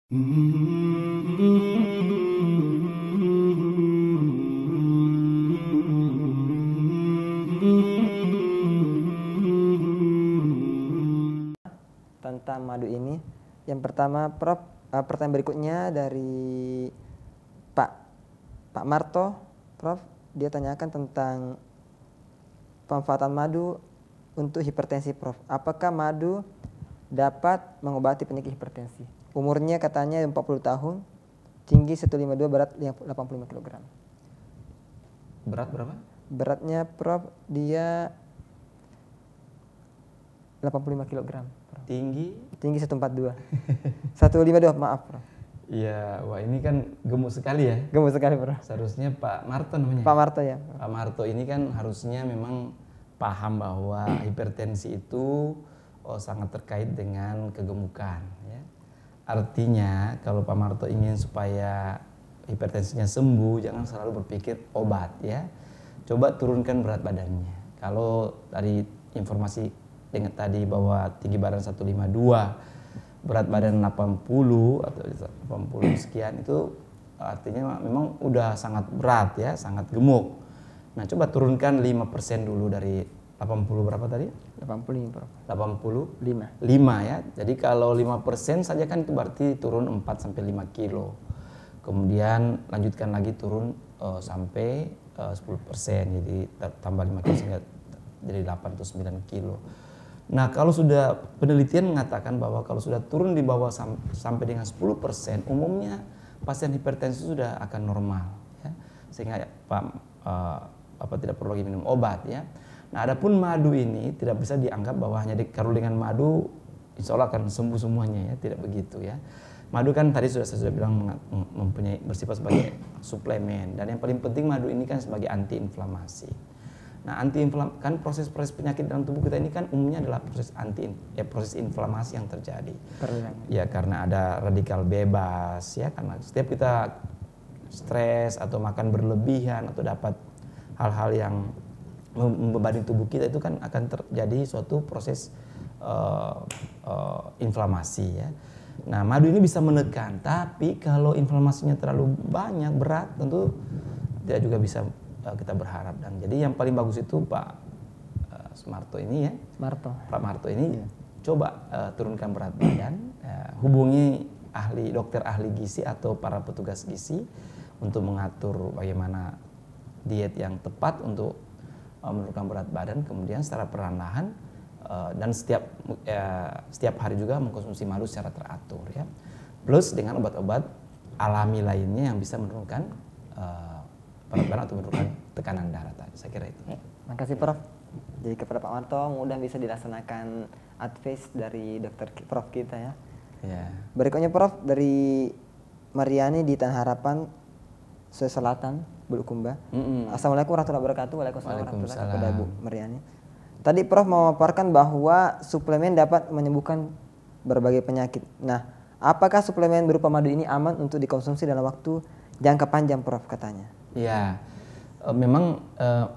Tentang madu ini, yang pertama Prof, pertanyaan berikutnya dari Pak Marto, Prof, dia tanyakan tentang pemanfaatan madu untuk hipertensi, Prof. Apakah madu dapat mengobati penyakit hipertensi? Umurnya katanya 40 tahun, tinggi 152, berat 85 kg. Berat berapa? Beratnya Prof dia 85 kg. Tinggi? Tinggi 142. 152, maaf, Prof. Iya, wah ini kan gemuk sekali ya. Gemuk sekali, Prof. Seharusnya Pak Marto namanya. Pak Marto ya. Pak Marto ini kan harusnya memang paham bahwa hipertensi itu sangat terkait dengan kegemukan ya. Artinya kalau Pak Marto ingin supaya hipertensinya sembuh, jangan selalu berpikir obat ya. Coba turunkan berat badannya. Kalau dari informasi dengan tadi bahwa tinggi badan 152, berat badan 80 atau 80 sekian, itu artinya memang udah sangat berat ya, sangat gemuk. Nah, coba turunkan 5% dulu dari 80 berapa tadi? 85, Prof. 85 ya. Jadi kalau 5% saja kan itu berarti turun 4 sampai 5 kilo. Kemudian lanjutkan lagi turun sampai 10%, jadi tambah 5 kilo sehingga jadi 8 atau 9 kilo. Nah, kalau sudah penelitian mengatakan bahwa kalau sudah turun di bawah sampai dengan 10%, umumnya pasien hipertensi sudah akan normal ya. Sehingga tidak perlu lagi minum obat ya. Nah, adapun madu ini tidak bisa dianggap bahwa hanya kalau dengan madu insya Allah akan sembuh semuanya ya, tidak begitu ya. Madu kan tadi saya sudah bilang mempunyai bersifat sebagai suplemen, dan yang paling penting madu ini kan sebagai antiinflamasi. Nah, kan proses penyakit dalam tubuh kita ini kan umumnya adalah proses inflamasi yang terjadi. Ya, karena ada radikal bebas ya, karena setiap kita stres atau makan berlebihan atau dapat hal-hal yang membebani tubuh kita, itu kan akan terjadi suatu proses inflamasi ya. Nah, madu ini bisa menekan, tapi kalau inflamasinya terlalu banyak, berat, tentu tidak juga bisa kita berharap. Dan jadi yang paling bagus itu Pak Marto ini ya. Pak Marto ini coba turunkan berat badan, hubungi dokter ahli gizi atau para petugas gizi untuk mengatur bagaimana diet yang tepat untuk menurunkan berat badan, kemudian secara perlahan-lahan dan setiap hari juga mengkonsumsi madu secara teratur ya. Plus dengan obat-obat alami lainnya yang bisa menurunkan berat badan atau menurunkan tekanan darah tadi. Saya kira itu. Makasih, Prof. Jadi kepada Pak Marto mudah bisa dilaksanakan advice dari dokter Prof kita ya. Ya. Berikutnya Prof dari Mariani di Tanah Harapan, Sulawesi Selatan, Bulukumba. Assalamualaikum warahmatullahi wabarakatuh. Waalaikumsalam warahmatullahi wabarakatuh kepada Bu Mariani. Tadi Prof memaparkan bahwa suplemen dapat menyembuhkan berbagai penyakit. Nah, apakah suplemen berupa madu ini aman untuk dikonsumsi dalam waktu jangka panjang, Prof, katanya? Ya, memang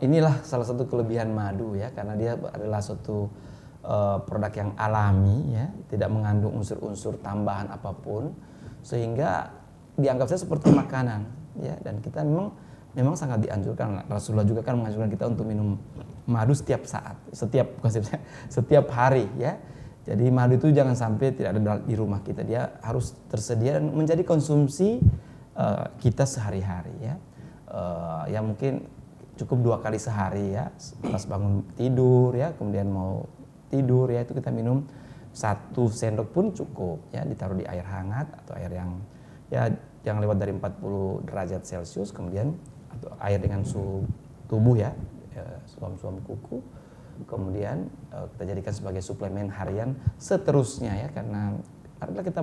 inilah salah satu kelebihan madu ya, karena dia adalah suatu produk yang alami ya, tidak mengandung unsur-unsur tambahan apapun, sehingga dianggap saja seperti makanan ya. Dan kita memang sangat dianjurkan, Rasulullah juga kan menganjurkan kita untuk minum madu setiap saat, setiap hari ya. Jadi madu itu jangan sampai tidak ada di rumah kita, dia harus tersedia dan menjadi konsumsi kita sehari-hari ya. Ya mungkin cukup 2 kali sehari ya, pas bangun tidur ya, kemudian mau tidur ya, itu kita minum 1 sendok pun cukup ya, ditaruh di air hangat atau air yang ya jangan lewat dari 40 derajat Celcius, kemudian atau air dengan suhu tubuh ya, suam-suam kuku, kemudian kita jadikan sebagai suplemen harian seterusnya ya, karena kita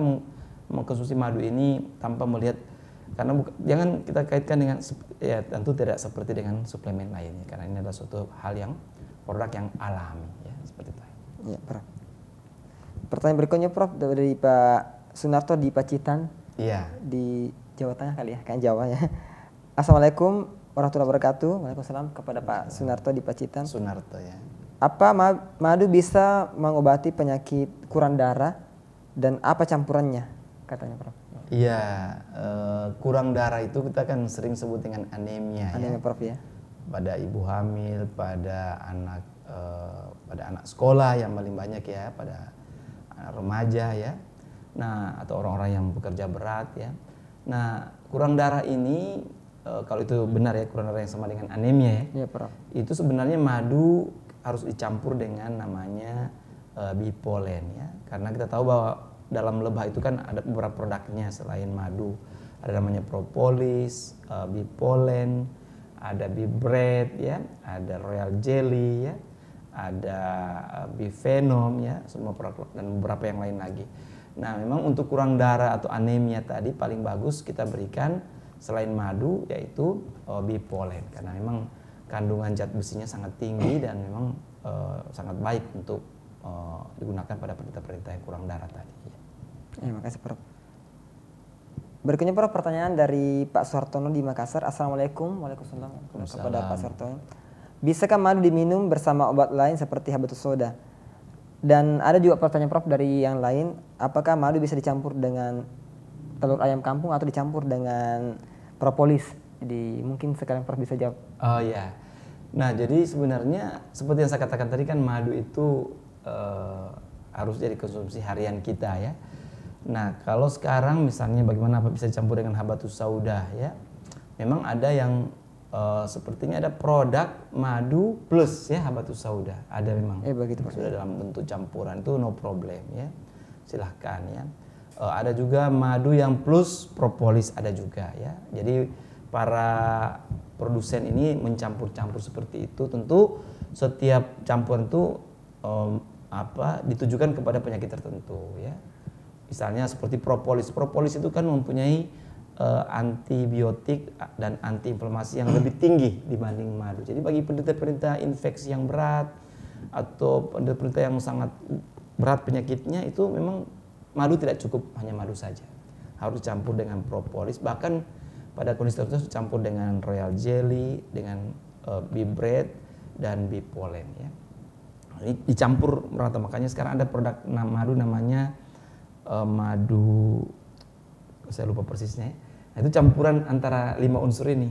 mengkonsumsi madu ini tanpa melihat, karena jangan kita kaitkan dengan ya, tentu tidak seperti dengan suplemen lainnya, karena ini adalah suatu hal yang produk yang alami ya, seperti itu. Ya, Prof. Pertanyaan berikutnya Prof dari Pak Sunarto di Pacitan. Iya. Di Jawa Tengah kali ya, kayak Jawa ya. Assalamualaikum warahmatullahi wabarakatuh. Waalaikumsalam kepada Pak Sunarto di Pacitan. Sunarto ya. Apa madu bisa mengobati penyakit kurang darah dan apa campurannya? katanya Prof. Iya, kurang darah itu kita kan sering sebut dengan anemia, Anemia ya. Prof ya. Pada ibu hamil, pada anak sekolah yang paling banyak ya, pada anak remaja ya. Nah, atau orang-orang yang bekerja berat ya. Nah, kurang darah ini kalau itu benar ya, kurang darah yang sama dengan anemia ya. Iya Prof. Itu sebenarnya madu harus dicampur dengan namanya bipolen ya. Karena kita tahu bahwa dalam lebah itu kan ada beberapa produknya selain madu. Ada namanya propolis, bipolen, ada bibred ya, ada royal jelly ya, ada bifenom ya, semua produk dan beberapa yang lain lagi. Nah, memang untuk kurang darah atau anemia tadi paling bagus kita berikan selain madu yaitu bipolen karena memang kandungan zat besinya sangat tinggi dan memang sangat baik untuk digunakan pada penderita-penderita yang kurang darah tadi. Ya, makasih Prof. Berikutnya Prof, pertanyaan dari Pak Suhartono di Makassar. Assalamualaikum. Waalaikumsalam. Kepada Pak Suhartono. Bisakah madu diminum bersama obat lain seperti habatus sauda? Dan ada juga pertanyaan Prof dari yang lain, apakah madu bisa dicampur dengan telur ayam kampung atau dicampur dengan propolis? Jadi mungkin sekarang Prof bisa jawab. Oh ya. Nah, jadi sebenarnya seperti yang saya katakan tadi kan madu itu harus jadi konsumsi harian kita ya. Nah, kalau sekarang misalnya bagaimana apa bisa dicampur dengan habatus sauda ya. Memang ada yang sepertinya ada produk madu plus ya habatus sauda. Ada memang. Begitu Prof. Sudah dalam bentuk campuran itu no problem ya. Silahkan ya. Ada juga madu yang plus propolis ada juga ya. Jadi para produsen ini mencampur-campur seperti itu. Tentu setiap campuran itu ditujukan kepada penyakit tertentu ya. Misalnya seperti propolis. Propolis itu kan mempunyai antibiotik dan antiinflamasi yang lebih tinggi dibanding madu. Jadi bagi penderita-penderita infeksi yang berat atau penderita yang sangat berat penyakitnya itu memang madu tidak cukup hanya madu saja. Harus dicampur dengan propolis, bahkan pada kondisi tertentu dicampur dengan royal jelly, dengan bibred dan bipolen ya. Ini dicampur merata, makanya sekarang ada produk madu namanya madu, saya lupa persisnya ya. Nah, itu campuran antara 5 unsur ini.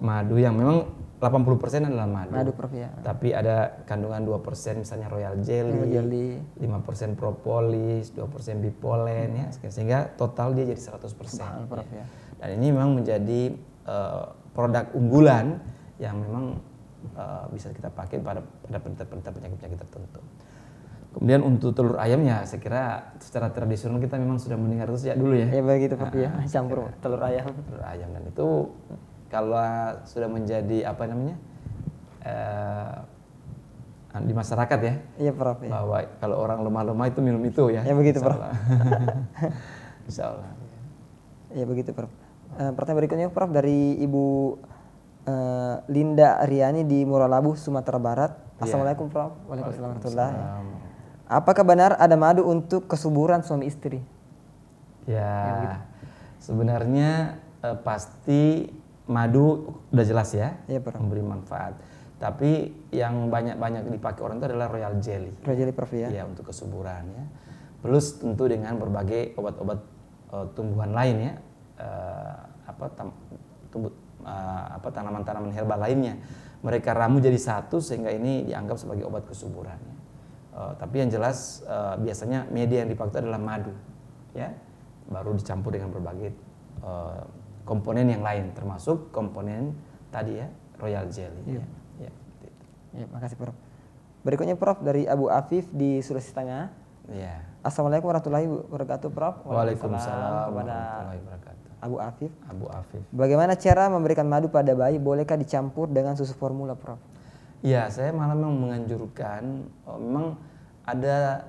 Madu yang memang 80% adalah madu. Madu Prof ya. Tapi ada kandungan 2% misalnya royal jelly, 5% propolis, 2% bipolen ya. Sehingga total dia jadi 100%. Prof, ya. ya. Dan ini memang menjadi produk unggulan yang memang bisa kita pakai pada penderita penyakit-penyakit tertentu. Kemudian untuk telur ayamnya, saya kira secara tradisional kita memang sudah mendengar itu sejak dulu ya. Ya begitu Prof ya, campur telur ayam. Telur ayam, dan itu kalau sudah menjadi apa namanya di masyarakat ya. Iya Prof ya. Bahwa kalau orang lemah-lemah itu minum itu ya. Ya begitu Prof. Insya Allah. Ya begitu Prof. Pertanyaan berikutnya Prof dari Ibu Linda Riani di Muralabu, Sumatera Barat. Assalamualaikum Prof. Waalaikumsalam warahmatullahi wabarakatuh. Apakah benar ada madu untuk kesuburan suami istri? Ya, sebenarnya pasti madu udah jelas ya, memberi manfaat. Tapi yang banyak dipakai orang itu adalah royal jelly. Royal jelly Prof ya? Ya, untuk kesuburan ya. Plus tentu dengan berbagai obat-obat tumbuhan lain ya, tanaman-tanaman herbal lainnya. Mereka ramu jadi satu sehingga ini dianggap sebagai obat kesuburan. Ya. Tapi yang jelas biasanya media yang dipakai adalah madu, ya, baru dicampur dengan berbagai komponen yang lain, termasuk komponen tadi ya, royal jelly. Iya. Ya, ya, makasih Prof. Berikutnya Prof dari Abu Afif di Sulawesi Tengah. Ya. Assalamualaikum warahmatullahi wabarakatuh Prof. Waalaikumsalam kepada warahmatullahi wabarakatuh. Abu Afif. Abu Afif. Bagaimana cara memberikan madu pada bayi? Bolehkah dicampur dengan susu formula Prof? Ya, saya malah memang menganjurkan, memang ada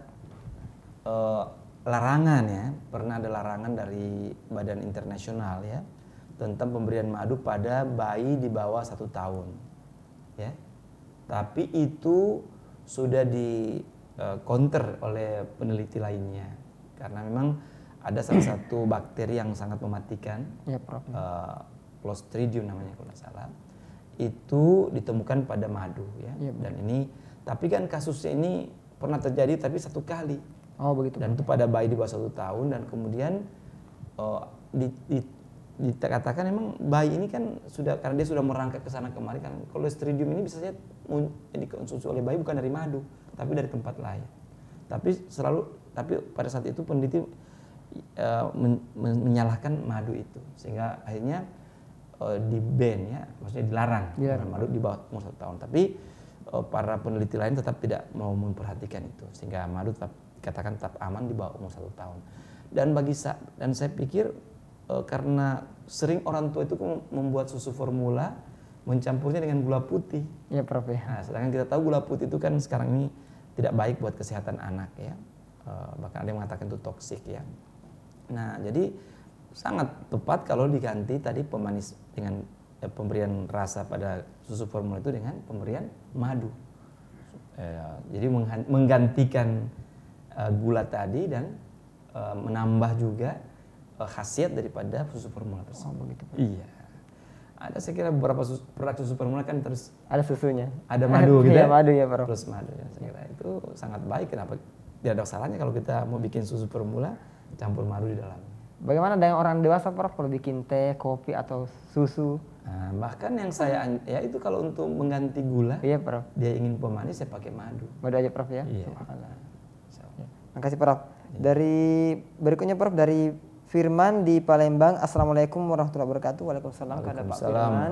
larangan ya, pernah ada larangan dari Badan Internasional ya tentang pemberian madu pada bayi di bawah 1 tahun, ya. Tapi itu sudah di counter oleh peneliti lainnya karena memang ada salah satu bakteri yang sangat mematikan, ya, Prof. Clostridium namanya kalau tidak salah. Itu ditemukan pada madu ya. Ya, dan ini tapi kan kasusnya ini pernah terjadi tapi 1 kali Oh begitu. Dan itu pada bayi di bawah 1 tahun, dan kemudian dikatakan memang bayi ini kan sudah, karena dia sudah merangkak ke sana kemari kan, Clostridium ini bisa saja dikonsumsi oleh bayi bukan dari madu tapi dari tempat lain. Tapi pada saat itu peneliti menyalahkan madu itu, sehingga akhirnya di ban ya, maksudnya dilarang madu di bawah umur 1 tahun. Tapi para peneliti lain tetap tidak mau memperhatikan itu, sehingga madu dikatakan tetap aman di bawah umur 1 tahun. Dan saya pikir karena sering orang tua itu membuat susu formula mencampurnya dengan gula putih. Ya Prof ya. Nah, sedangkan kita tahu gula putih itu kan sekarang ini tidak baik buat kesehatan anak ya. Bahkan ada yang mengatakan itu toksik ya. Nah, jadi sangat tepat kalau diganti tadi pemanis dengan pemberian rasa pada susu formula itu dengan pemberian madu. Jadi menggantikan gula tadi dan menambah juga khasiat daripada susu formula tersebut. Oh begitu Prof. Iya. Ada saya kira beberapa produk susu formula kan terus ada susunya. Ada madu gitu ya. Madu ya Prof. Plus madu ya. Saya kira itu sangat baik. Kenapa tidak ada salahnya kalau kita mau bikin susu formula campur madu di dalamnya. Bagaimana dengan orang dewasa Prof kalau bikin teh, kopi atau susu? Nah, bahkan yang saya ya itu kalau untuk mengganti gula, iya Prof. Dia ingin pemanis saya pakai madu. Madu aja Prof ya. Iya. Ya. Makasih Prof. Dari berikutnya Prof dari Firman di Palembang. Assalamualaikum warahmatullahi wabarakatuh. Waalaikumsalam kepada Pak Firman.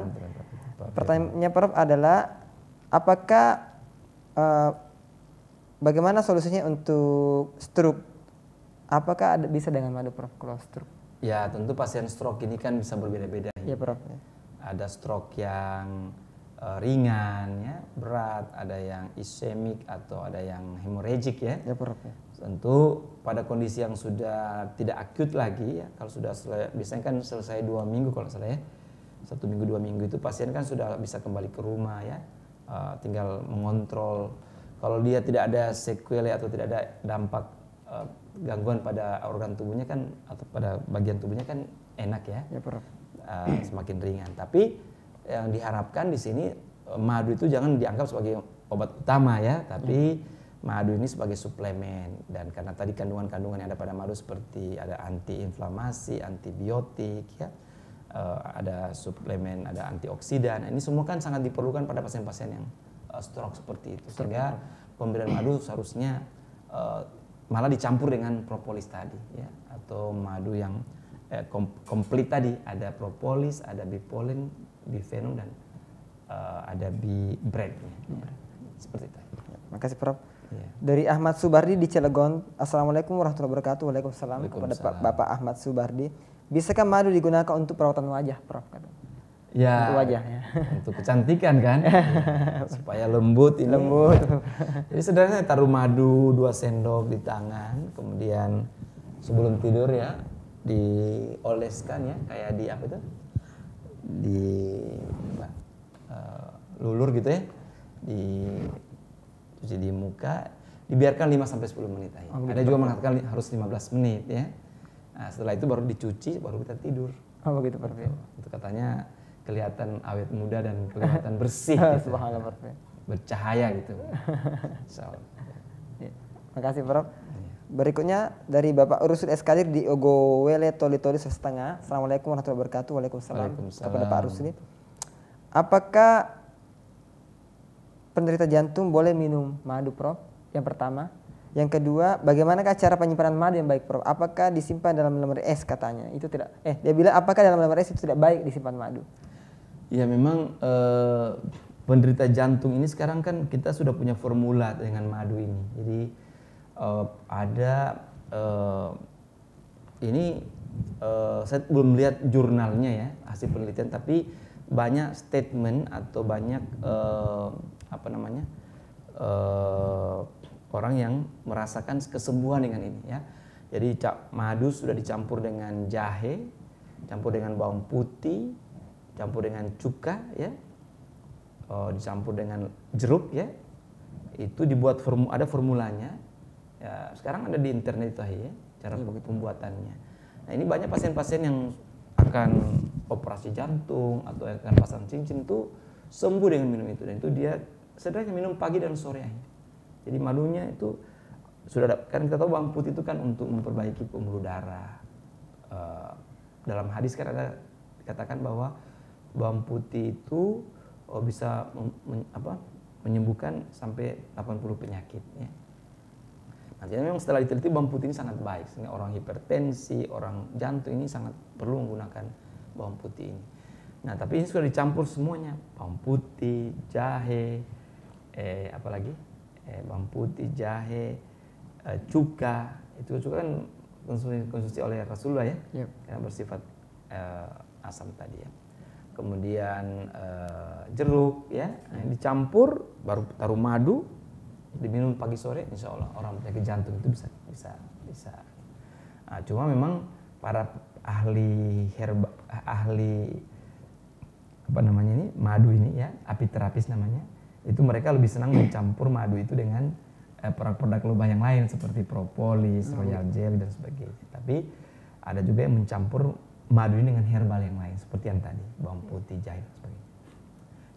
Pertanyaannya Prof adalah apakah bagaimana solusinya untuk stroke? Apakah bisa dengan madu Prof kalau stroke? Ya tentu pasien stroke ini kan bisa berbeda-beda. Iya Prof. Ada stroke yang ringan ya, berat, ada yang ischemic atau ada yang hemorrhagic ya. Ya Prof. Tentu pada kondisi yang sudah tidak akut lagi ya, kalau sudah biasanya kan selesai 2 minggu kalau salah ya, 1 minggu 2 minggu itu pasien kan sudah bisa kembali ke rumah ya, tinggal mengontrol. Kalau dia tidak ada sequelae atau tidak ada dampak gangguan pada organ tubuhnya kan atau pada bagian tubuhnya kan enak ya, Prof. Semakin ringan. Tapi yang diharapkan di sini madu itu jangan dianggap sebagai obat utama ya, tapi madu ini sebagai suplemen. Dan karena tadi kandungan-kandungan yang ada pada madu seperti ada antiinflamasi, antibiotik ya, ada suplemen, ada antioksidan. Nah, ini semua kan sangat diperlukan pada pasien-pasien yang stroke seperti itu. Sehingga pemberian madu seharusnya malah dicampur dengan propolis tadi ya, atau madu yang komplit tadi, ada propolis, ada bipolen, bifenol, dan ada bibred ya. Seperti itu. Makasih Prof. Ya. Dari Ahmad Subardi di Cilegon. Assalamualaikum warahmatullahi wabarakatuh. Waalaikumsalam. Kepada Bapak Ahmad Subardi, bisakah madu digunakan untuk perawatan wajah Prof? Ya, untuk wajah ya. Untuk kecantikan kan, ya, supaya lembut ini. Lembut. Jadi sederhana, taruh madu 2 sendok di tangan, kemudian sebelum tidur ya dioleskan ya, kayak di apa itu, di lulur gitu ya, cuci di muka, dibiarkan 5-10 menit aja. Ada juga mengatakan harus 15 menit ya. Nah, setelah itu baru dicuci, baru kita tidur. Oh begitu Prof. Itu katanya kelihatan awet muda dan kelihatan bersih gitu. Subhanallah Prof. Bercahaya gitu. Ya. Makasih Prof. Berikutnya dari Bapak Rusul Eskadir di Ogowele Toli-Toli Setengah. Assalamualaikum warahmatullahi wabarakatuh. Waalaikumsalam. Kepada Pak Rusli. Apakah penderita jantung boleh minum madu Prof? Yang pertama. Yang kedua, bagaimanakah cara penyimpanan madu yang baik Prof? Apakah disimpan dalam lemari es katanya? Itu tidak. Dia bilang apakah dalam lemari es itu tidak baik disimpan madu? Ya memang penderita jantung ini sekarang kan kita sudah punya formula dengan madu ini. Jadi ada ini saya belum lihat jurnalnya ya, hasil penelitian, tapi banyak statement atau banyak orang yang merasakan kesembuhan dengan ini ya. Jadi madu sudah dicampur dengan jahe, campur dengan bawang putih, campur dengan cuka ya, dicampur dengan jeruk ya. Itu dibuat ada formulanya. Ya, sekarang ada di internet itu ya, cara pembuatannya. Nah, ini banyak pasien-pasien yang akan operasi jantung atau akan pasang cincin itu sembuh dengan minum itu, dan itu dia sederhana minum pagi dan sore aja. Jadi madunya itu kan kita tahu bawang putih itu kan untuk memperbaiki pembuluh darah. Dalam hadis kan ada dikatakan bahwa bawang putih itu bisa menyembuhkan sampai 80 penyakit ya. Nanti memang setelah diteliti bawang putih ini sangat baik, sehingga orang hipertensi, orang jantung ini sangat perlu menggunakan bawang putih ini. Nah, tapi ini sudah dicampur semuanya, bawang putih, jahe, bawang putih, jahe, cuka. Itu cuka kan konsumsi oleh Rasulullah ya, Yep. karena bersifat asam tadi ya. Kemudian jeruk ya, dicampur, baru taruh madu, diminum pagi sore, insya Allah orang penyakit jantung itu bisa. Nah, cuma memang para ahli madu ini ya, apiterapis namanya, itu mereka lebih senang mencampur madu itu dengan produk-produk lebah yang lain seperti propolis, royal jelly dan sebagainya. Tapi ada juga yang mencampur madu ini dengan herbal yang lain seperti yang tadi, bawang putih, jahe dan sebagainya.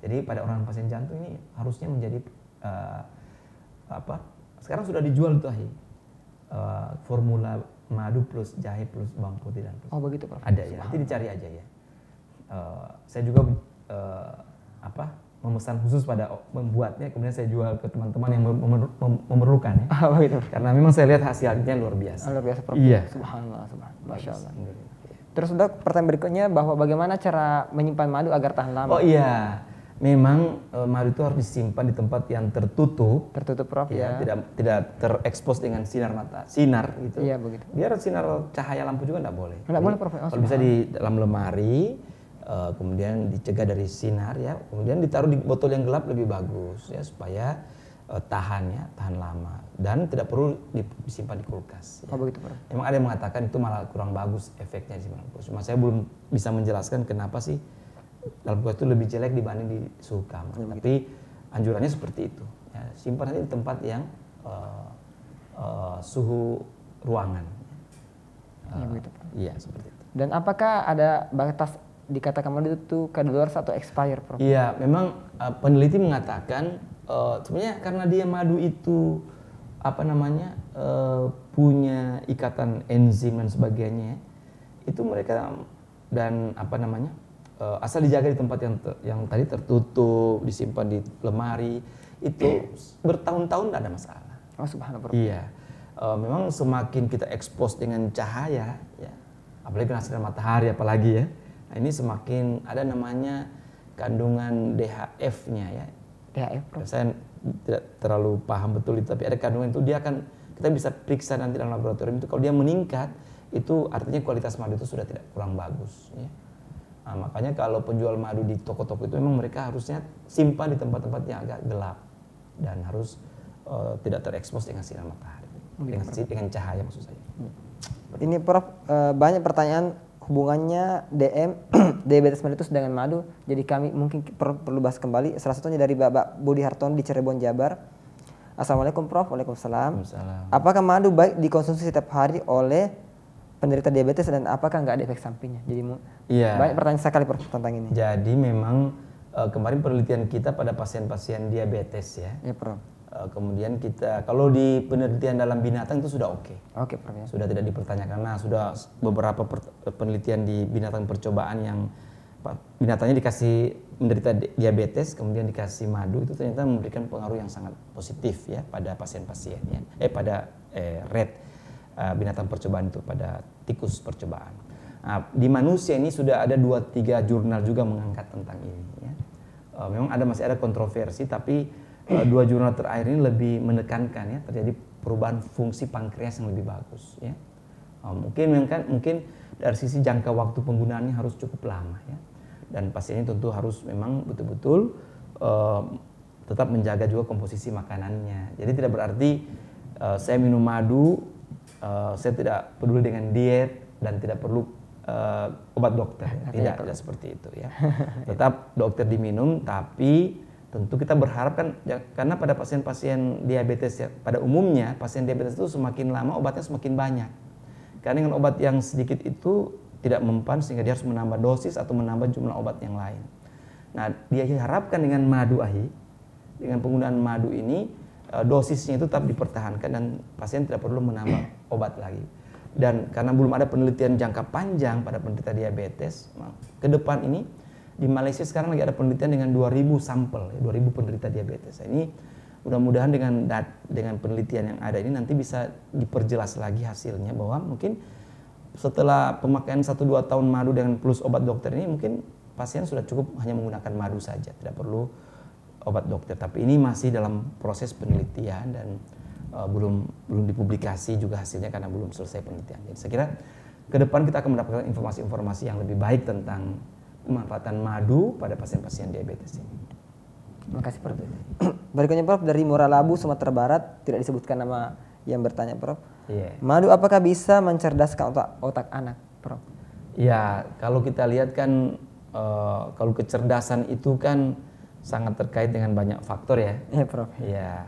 Jadi pada orang pasien jantung ini harusnya menjadi sekarang sudah dijual tuh formula madu plus jahe plus bawang putih dan plus. Oh begitu Prof. Ada ya, nanti dicari aja ya. Saya juga memesan khusus pada membuatnya, kemudian saya jual ke teman-teman yang memerlukan ya. Oh begitu. Karena memang saya lihat hasilnya luar biasa. Luar biasa Prof. Iya. Subhanallah, Masya Allah. Alhamdulillah. Terus udah pertanyaan berikutnya bahwa bagaimana cara menyimpan madu agar tahan lama? Oh iya, memang madu itu harus disimpan di tempat yang tertutup. Tertutup Prof ya. Tidak terekspos dengan sinar gitu. Iya begitu. Biar sinar cahaya lampu juga tidak boleh. Tidak boleh Prof. Kalau bisa di dalam lemari, kemudian dicegah dari sinar ya, kemudian ditaruh di botol yang gelap lebih bagus ya, supaya tahan lama dan tidak perlu disimpan di kulkas. Ya. Oh begitu Prof. Emang ada yang mengatakan itu malah kurang bagus efeknya disimpan di kulkas. Cuma saya belum bisa menjelaskan kenapa sih dalam kulkas itu lebih jelek dibanding di suhu kamar. Tapi anjurannya seperti itu. Ya, simpan nanti di tempat yang suhu ruangan. Ya begitu Prof. Iya seperti itu. Dan apakah ada batas dikatakan madu itu kadaluarsa atau expire Prof? Iya, memang peneliti mengatakan sebenarnya karena dia madu itu punya ikatan enzim dan sebagainya, itu mereka dan asal dijaga di tempat yang tadi tertutup, disimpan di lemari, itu bertahun-tahun tidak ada masalah. Oh subhanallah Prof. Iya, memang semakin kita expose dengan cahaya, ya, apalagi kena sinar matahari apalagi ya, nah ini semakin ada namanya kandungan DHF-nya ya. DHF Prof. Saya tidak terlalu paham betul itu, tapi ada kandungan itu kita bisa periksa nanti dalam laboratorium itu, kalau dia meningkat itu artinya kualitas madu itu sudah tidak kurang bagus ya. Nah, makanya kalau penjual madu di toko-toko itu memang mereka harusnya simpan di tempat-tempat yang agak gelap dan harus tidak terekspos dengan sinar matahari, dengan cahaya maksud saya. Ini Prof, banyak pertanyaan hubungannya diabetes mellitus dengan madu. Jadi kami mungkin perlu bahas kembali. Salah satunya dari Bapak Budi Hartono di Cirebon, Jabar. Assalamualaikum Prof. Waalaikumsalam. Apakah madu baik dikonsumsi setiap hari oleh penderita diabetes dan apakah nggak ada efek sampingnya? Jadi banyak pertanyaan sekali Prof tentang ini. Jadi memang kemarin penelitian kita pada pasien-pasien diabetes ya. Ya Prof. Kemudian kita kalau di penelitian dalam binatang itu sudah oke. Oke Prof ya. Sudah tidak dipertanyakan. Nah, sudah beberapa penelitian di binatang percobaan yang binatangnya dikasih menderita diabetes kemudian dikasih madu, itu ternyata memberikan pengaruh yang sangat positif ya pada pasien-pasien ya. Pada rat binatang percobaan itu, pada tikus percobaan. Nah, di manusia ini sudah ada 2-3 jurnal juga mengangkat tentang ini ya. Memang masih ada kontroversi, tapi 2 jurnal terakhir ini lebih menekankan ya terjadi perubahan fungsi pankreas yang lebih bagus ya. Mungkin dari sisi jangka waktu penggunaannya harus cukup lama ya. Dan pasien ini tentu harus memang betul-betul tetap menjaga juga komposisi makanannya. Jadi tidak berarti saya minum madu, saya tidak peduli dengan diet dan tidak perlu obat dokter. Tidak seperti itu ya. Tetap dokter diminum, tapi tentu kita berharap kan, karena pada pasien-pasien diabetes ya, pada umumnya pasien diabetes itu semakin lama obatnya semakin banyak. Karena dengan obat yang sedikit itu tidak mempan sehingga dia harus menambah dosis atau menambah jumlah obat yang lain. Nah, dia diharapkan dengan madu dengan penggunaan madu ini dosisnya itu tetap dipertahankan dan pasien tidak perlu menambah obat lagi. Dan karena belum ada penelitian jangka panjang pada penderita diabetes, ke depan ini di Malaysia sekarang lagi ada penelitian dengan 2.000 sampel, 2.000 penderita diabetes. Ini mudah-mudahan dengan penelitian yang ada ini nanti bisa diperjelas lagi hasilnya bahwa mungkin setelah pemakaian 1-2 tahun madu dengan plus obat dokter ini mungkin pasien sudah cukup hanya menggunakan madu saja, tidak perlu obat dokter. Tapi ini masih dalam proses penelitian dan belum dipublikasi juga hasilnya karena belum selesai penelitian. Jadi saya kira ke depan kita akan mendapatkan informasi-informasi yang lebih baik tentang pemanfaatan madu pada pasien-pasien diabetes ini. Terima kasih Prof. Berikutnya Prof, dari Moralabu, Sumatera Barat, tidak disebutkan nama yang bertanya Prof. Madu apakah bisa mencerdaskan otak anak Prof? Ya, kalau kita lihat kan kalau kecerdasan itu kan sangat terkait dengan banyak faktor ya. Iya Prof. Ya,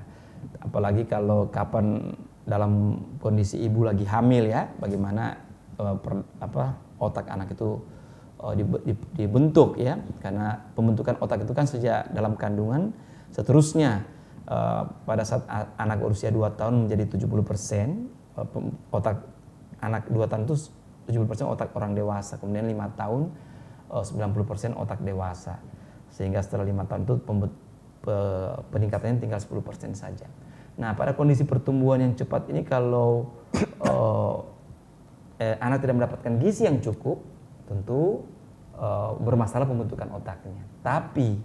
apalagi kalau kapan dalam kondisi ibu lagi hamil ya, bagaimana otak anak itu dibentuk ya, karena pembentukan otak itu kan sejak dalam kandungan, seterusnya pada saat anak berusia 2 tahun menjadi 70%, otak anak 2 tahun itu 70% otak orang dewasa, kemudian 5 tahun 90% otak dewasa, sehingga setelah 5 tahun itu peningkatannya tinggal 10% saja. Nah, pada kondisi pertumbuhan yang cepat ini kalau anak tidak mendapatkan gizi yang cukup, tentu bermasalah pembentukan otaknya. Tapi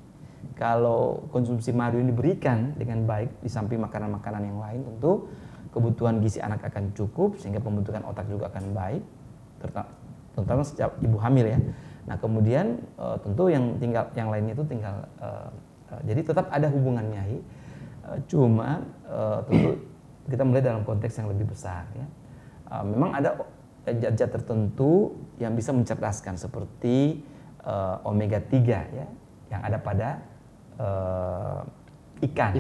kalau konsumsi madu ini diberikan dengan baik di samping makanan-makanan yang lain, tentu kebutuhan gizi anak akan cukup sehingga pembentukan otak juga akan baik, terutama sejak ibu hamil ya. Nah kemudian tentu yang lainnya itu tinggal jadi tetap ada hubungannya, cuma tentu kita melihat dalam konteks yang lebih besar ya. Memang ada zat-zat tertentu yang bisa mencerdaskan seperti omega 3 ya, yang ada pada ikan.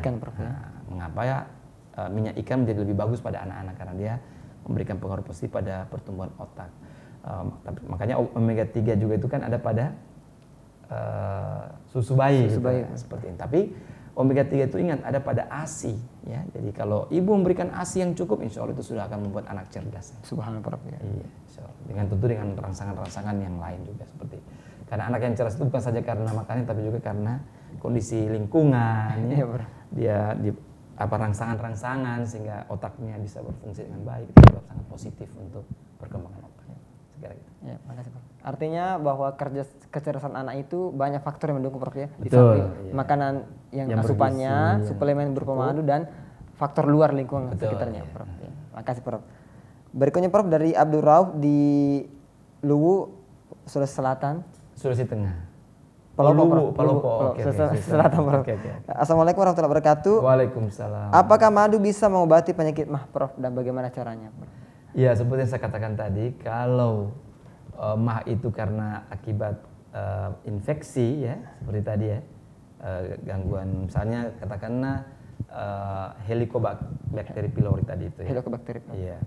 Mengapa ya minyak ikan menjadi lebih bagus pada anak-anak karena dia memberikan pengaruh positif pada pertumbuhan otak. Makanya omega 3 juga itu kan ada pada susu bayi, seperti ini. Tapi omega 3 itu ingat ada pada ASI ya. Jadi kalau ibu memberikan ASI yang cukup, insya Allah itu sudah akan membuat anak cerdas. Subhanallah Prof. Ya. Iya, tentu dengan rangsangan-rangsangan yang lain juga seperti. Karena anak yang cerdas itu bukan saja karena makannya, tapi juga karena kondisi lingkungan. Ya. Dia rangsangan-rangsangan sehingga otaknya bisa berfungsi dengan baik. Itu sangat positif untuk perkembangan otak. Ya, makasih Prof. Artinya bahwa kecerdasan anak itu banyak faktor yang mendukung Prof ya. Di Betul, samping makanan yang asupannya, suplemen berupa madu dan faktor luar lingkungan sekitarnya Prof. Ya. Makasih Prof. Berikutnya Prof dari Abdul Rauf di Luwu, Sulawesi Selatan. Sulawesi Tengah. Palopo. Selatan Prof. Assalamualaikum warahmatullahi wabarakatuh. Waalaikumsalam. Apakah madu bisa mengobati penyakit MAH Prof dan bagaimana caranya Prof? Ya, seperti yang saya katakan tadi, kalau MAH itu karena akibat infeksi ya, seperti tadi ya, gangguan misalnya katakanlah Helicobacter pylori tadi itu ya. Helicobacter. Iya.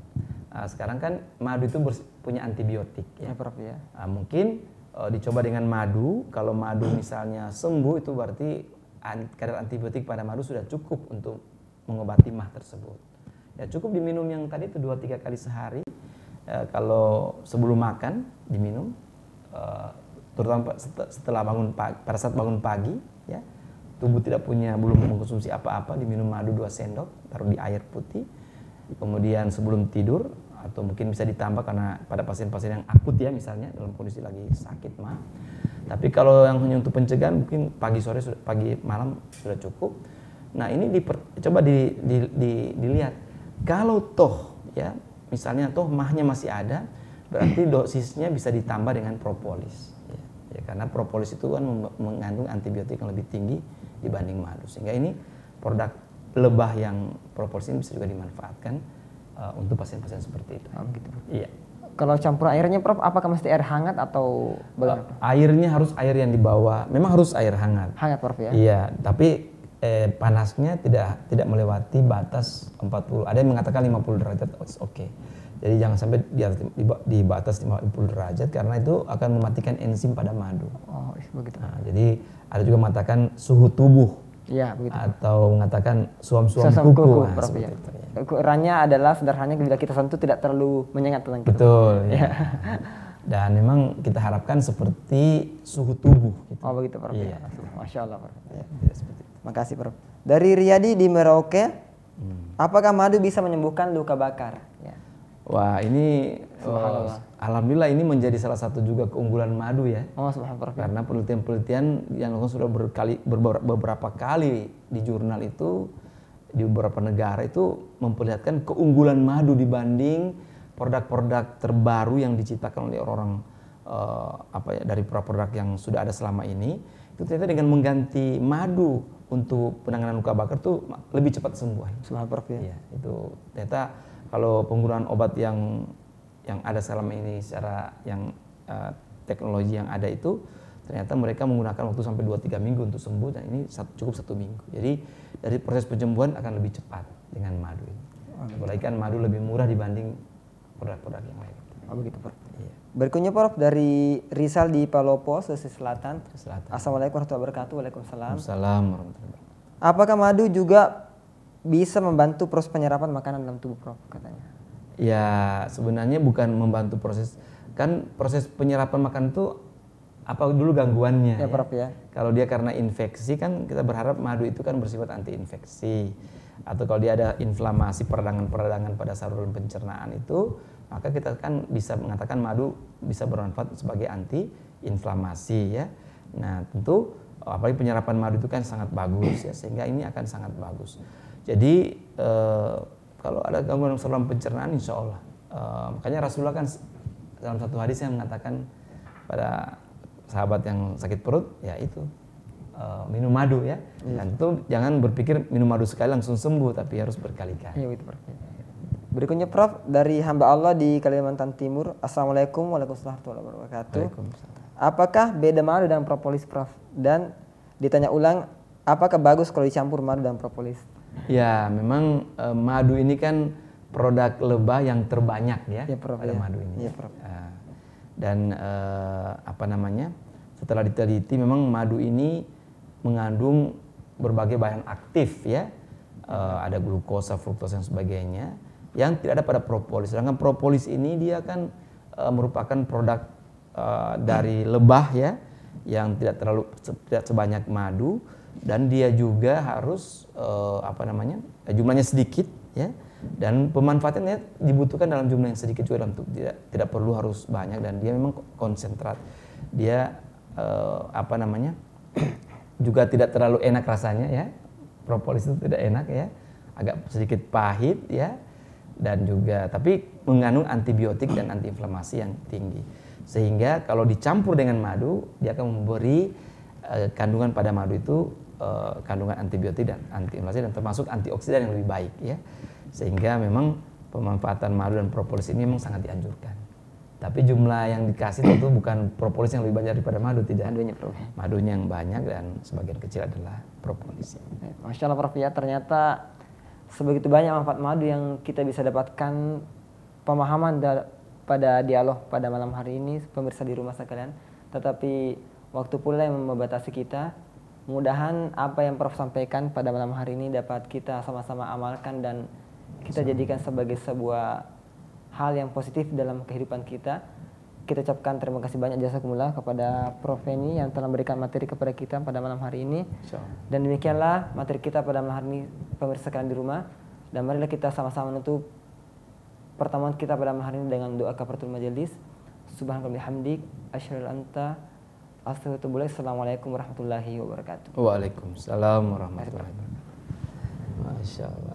Sekarang kan madu itu punya antibiotik ya. Prof ya. Mungkin dicoba dengan madu, kalau madu misalnya sembuh itu berarti kadar antibiotik pada madu sudah cukup untuk mengobati MAH tersebut. Ya cukup diminum yang tadi itu 2-3 kali sehari. Kalau sebelum makan diminum, terutama setelah pada saat bangun pagi, ya tubuh belum mengkonsumsi apa-apa, diminum madu 2 sendok, taruh di air putih. Kemudian sebelum tidur atau mungkin bisa ditambah karena pada pasien-pasien yang akut ya misalnya dalam kondisi lagi sakit MAH. Tapi kalau yang hanya untuk pencegahan mungkin pagi malam sudah cukup. Nah ini coba dilihat. Kalau toh ya misalnya toh MAH-nya masih ada, berarti dosisnya bisa ditambah dengan propolis ya, karena propolis itu kan mengandung antibiotik yang lebih tinggi dibanding madu, sehingga ini produk lebah yang propolis ini bisa juga dimanfaatkan untuk pasien-pasien seperti itu. Gitu. Iya. Kalau campur airnya Prof, apakah mesti air hangat atau bagaimana? Airnya harus air yang dibawa, memang harus air hangat. Hangat Prof ya? Iya, tapi panasnya tidak melewati batas 40. Ada yang mengatakan 50 derajat oke. Jadi jangan sampai di batas 50 derajat karena itu akan mematikan enzim pada madu. Oh, begitu. Nah, jadi ada juga mengatakan suhu tubuh Iya, begitu. atau mengatakan suam-suam Suam kuku. kuku, Nah, Prof, seperti ya. itu, ya. Ukurannya adalah sederhananya bila kita sentuh tidak terlalu menyengat teman kita. Betul. Ya. Dan memang kita harapkan seperti suhu tubuh. Gitu. Oh begitu, Prof. Iya. Masya Allah, Prof. Ya, tidak seperti itu. Makasih, Prof. Dari Riyadi di Merauke, apakah madu bisa menyembuhkan luka bakar? Ya. Wah, ini Subhanallah. alhamdulillah ini menjadi salah satu juga keunggulan madu ya. Oh, subhanallah, Prof. Karena penelitian-penelitian yang sudah beberapa kali di jurnal itu di beberapa negara itu memperlihatkan keunggulan madu dibanding produk-produk terbaru yang diciptakan oleh orang dari produk yang sudah ada selama ini. Itu ternyata dengan mengganti madu untuk penanganan luka bakar tuh lebih cepat sembuh. Subhanallah, Prof. Ya. Iya, itu ternyata kalau penggunaan obat yang ada selama ini secara yang teknologi yang ada itu ternyata mereka menggunakan waktu sampai 2-3 minggu untuk sembuh, dan ini cukup 1 minggu. Jadi dari proses penyembuhan akan lebih cepat dengan madu ini. Apalagi kan madu lebih murah dibanding produk-produk yang lain. Oh begitu, Prof. Iya. Berikutnya, Prof, dari Rizal di Palopo, Sulawesi Selatan. Selatan. Assalamualaikum warahmatullahi wabarakatuh. Waalaikumsalam. Assalamualaikum warahmatullahi wabarakatuh. Apakah madu juga bisa membantu proses penyerapan makanan dalam tubuh, Prof, katanya? Ya, sebenarnya bukan membantu proses penyerapan makanan itu apa dulu gangguannya. Ya, Prof, ya. Kalau dia karena infeksi kan kita berharap madu itu kan bersifat anti infeksi. Atau kalau dia ada inflamasi peradangan pada saluran pencernaan itu, maka kita kan bisa mengatakan madu bisa bermanfaat sebagai anti inflamasi ya. Nah, tentu apalagi penyerapan madu itu kan sangat bagus ya, sehingga ini akan sangat bagus. Jadi kalau ada gangguan saluran pencernaan, insya Allah. Makanya Rasulullah kan dalam satu hadis yang mengatakan pada sahabat yang sakit perut, ya itu minum madu ya. Dan itu jangan berpikir minum madu sekali langsung sembuh, tapi harus berkali-kali. Iya, itu, Prof. Berikutnya, Prof, dari hamba Allah di Kalimantan Timur. Assalamualaikum warahmatullahi wabarakatuh. Waalaikumsalam. Apakah beda madu dan propolis, Prof? Dan ditanya ulang, apakah bagus kalau dicampur madu dan propolis? Ya, memang madu ini kan produk lebah yang terbanyak ya, Prof, pada ya. madu ini. Iya, Prof. Dan setelah diteliti memang madu ini mengandung berbagai bahan aktif ya, ada glukosa, fruktosa dan sebagainya yang tidak ada pada propolis. Sedangkan propolis ini dia kan merupakan produk dari lebah ya, yang tidak sebanyak madu, dan dia juga harus jumlahnya sedikit ya, dan pemanfaatannya dibutuhkan dalam jumlah yang sedikit juga, tidak perlu harus banyak, dan dia memang konsentrat. Dia juga tidak terlalu enak rasanya ya. Propolis itu tidak enak ya, agak sedikit pahit ya, dan juga tapi mengandung antibiotik dan antiinflamasi yang tinggi. Sehingga kalau dicampur dengan madu, dia akan memberi kandungan pada madu itu kandungan antibiotik dan antiinflamasi, dan termasuk antioksidan yang lebih baik ya. Sehingga memang pemanfaatan madu dan propolis ini memang sangat dianjurkan. Tapi jumlah yang dikasih tentu bukan propolis yang lebih banyak daripada madu, tidak. Madunya, Prof. Madunya yang banyak dan sebagian kecil adalah propolis. Masya Allah, Prof, ya, ternyata sebegitu banyak manfaat madu yang kita bisa dapatkan pemahaman pada dialog pada malam hari ini, pemirsa di rumah sekalian. Tetapi waktu pula yang membatasi kita. Mudah-mudahan apa yang Prof sampaikan pada malam hari ini dapat kita sama-sama amalkan dan kita jadikan sebagai sebuah hal yang positif dalam kehidupan kita. Kita ucapkan terima kasih banyak jazakumullah kepada Prof Feni yang telah memberikan materi kepada kita pada malam hari ini. Dan demikianlah materi kita pada malam hari ini, pemirsa sekalian di rumah. Dan marilah kita sama-sama menutup pertemuan kita pada malam hari ini dengan doa kafaratul majelis. Subhanallah bihamdik asyhadu an la ilaha. Assalamualaikum warahmatullahi wabarakatuh. Waalaikumsalam warahmatullahi wabarakatuh. Masya Allah.